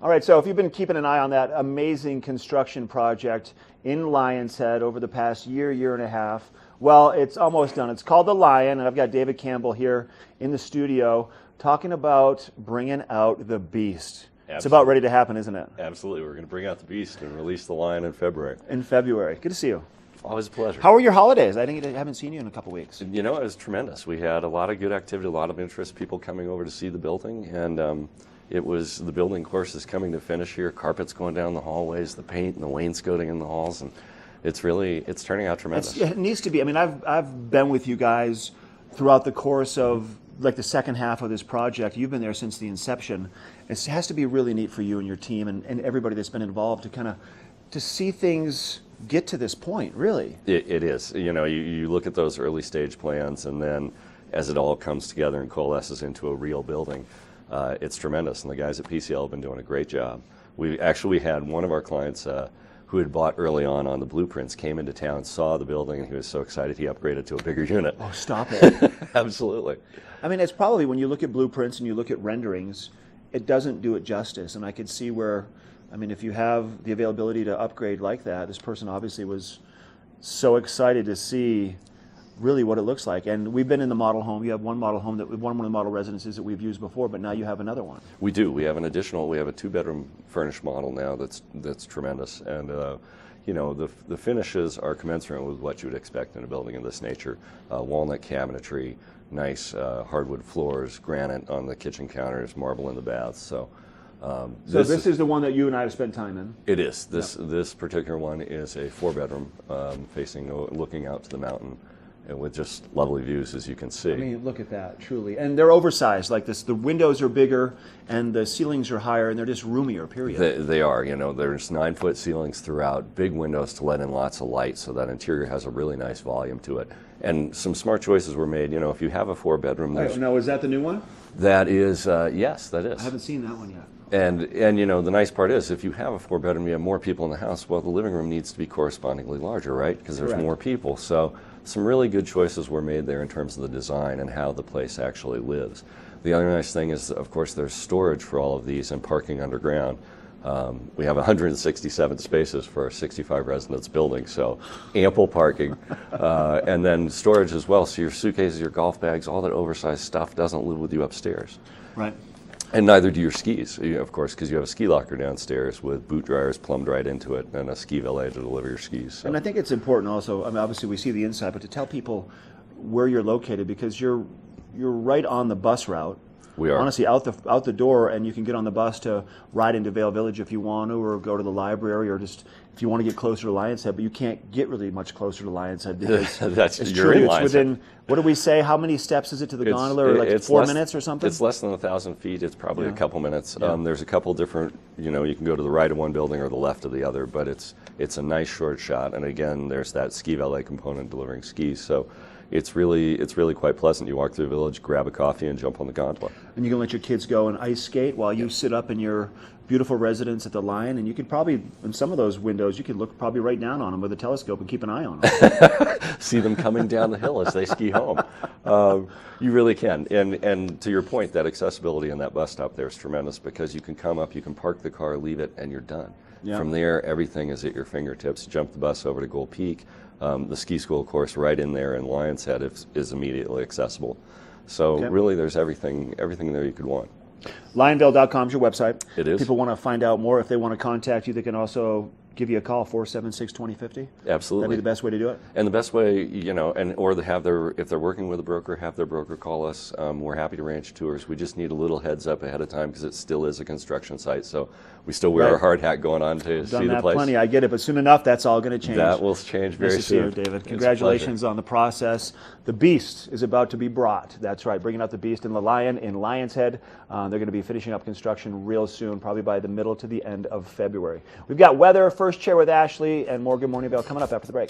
All right, so if you've been keeping an eye on that amazing construction project in Lion's Head over the past year and a half, well, it's almost done. It's called the Lion, and I've got David Campbell here in the studio talking about bringing out the beast. Absolutely. It's about ready to happen, isn't it? Absolutely. We're going to bring out the beast and release the Lion in February. In February. Good to see you. Always a pleasure. How were your holidays? I haven't seen you in a couple weeks. You know, it was tremendous. We had a lot of good activity, a lot of interest, people coming over to see the building, and the building, of course, is coming to finish here. Carpets going down the hallways, the paint and the wainscoting in the halls, and it's turning out tremendous. It needs to be. I mean, I've been with you guys throughout the course of like the second half of this project. You've been there since the inception. It has to be really neat for you and your team and everybody that's been involved to see things get to this point, really. It is. You know, you look at those early stage plans, and then as it all comes together and coalesces into a real building, it's tremendous. And the guys at PCL have been doing a great job. We had one of our clients who had bought early on the blueprints, came into town, saw the building, and he was so excited he upgraded to a bigger unit. Oh, stop it. Absolutely. I mean, it's probably, when you look at blueprints and you look at renderings, it doesn't do it justice. And I could see where, I mean, if you have the availability to upgrade like that, this person obviously was so excited to see really what it looks like. And we've been in the model home. You have one model home, one of the model residences that we've used before, but now you have another one. We do. We have a 2-bedroom furnished model now that's tremendous. And you know, the finishes are commensurate with what you would expect in a building of this nature. Walnut cabinetry, nice hardwood floors, granite on the kitchen counters, marble in the baths. So this is the one that you and I have spent time in? It is. This particular one is a 4-bedroom looking out to the mountain, and with just lovely views, as you can see. I mean, look at that, truly. And they're oversized like this. The windows are bigger and the ceilings are higher, and they're just roomier, period. They are. You know, there's 9-foot ceilings throughout, big windows to let in lots of light, so that interior has a really nice volume to it. And some smart choices were made. You know, if you have a 4-bedroom... Now, is that the new one? That is, yes, that is. I haven't seen that one yet. And you know, the nice part is, if you have a 4-bedroom, you have more people in the house, well, the living room needs to be correspondingly larger, right? Because there's Correct. more people. So some really good choices were made there in terms of the design and how the place actually lives. The other nice thing is, of course, there's storage for all of these and parking underground. We have 167 spaces for a 65 residence building, so ample parking, and then storage as well. So your suitcases, your golf bags, all that oversized stuff doesn't live with you upstairs. Right. And neither do your skis, of course, because you have a ski locker downstairs with boot dryers plumbed right into it and a ski valet to deliver your skis. So. And I think it's important also, I mean, obviously we see the inside, but to tell people where you're located, because you're right on the bus route. We are. Honestly, out the door, and you can get on the bus to ride into Vail Village if you want to, or go to the library, or just if you want to get closer to Lion's Head. But you can't get really much closer to Lion's Head because it's within. What do we say? How many steps is it to the gondola? Or like 4 minutes or something? It's less than 1,000 feet. It's probably a couple minutes. Yeah. There's a couple different. You know, you can go to the right of one building or the left of the other, but it's a nice short shot. And again, there's that ski valet component delivering skis. So. It's really quite pleasant. You walk through the village, grab a coffee, and jump on the gondola. And you can let your kids go and ice skate while you sit up in your beautiful residence at the Lion. And you could probably, in some of those windows, you could look probably right down on them with a telescope and keep an eye on them. See them coming down the hill as they ski home. You really can. And to your point, that accessibility in that bus stop there is tremendous because you can come up, you can park the car, leave it, and you're done. Yeah. From there, everything is at your fingertips. Jump the bus over to Gold Peak. The ski school, of course, right in there in Lion's Head is immediately accessible. So really, there's everything there you could want. Lionvale.com is your website. It is. People want to find out more. If they want to contact you, they can also give you a call, 476-2050. Absolutely. That'd be the best way to do it. And the best way, you know, or if they're working with a broker, have their broker call us. We're happy to arrange tours. We just need a little heads up ahead of time because it still is a construction site. So we still wear our hard hat going on to see the place. Done that plenty. I get it, but soon enough, that's all going to change. That will change very soon. Nice to see you, David. Congratulations on the process. The Beast is about to be brought. That's right, bringing out the Beast in the Lion in Lion's Head. They're going to be finishing up construction real soon, probably by the middle to the end of February. We've got weather, First Chair with Ashley, and more Good Morning Vail coming up after the break.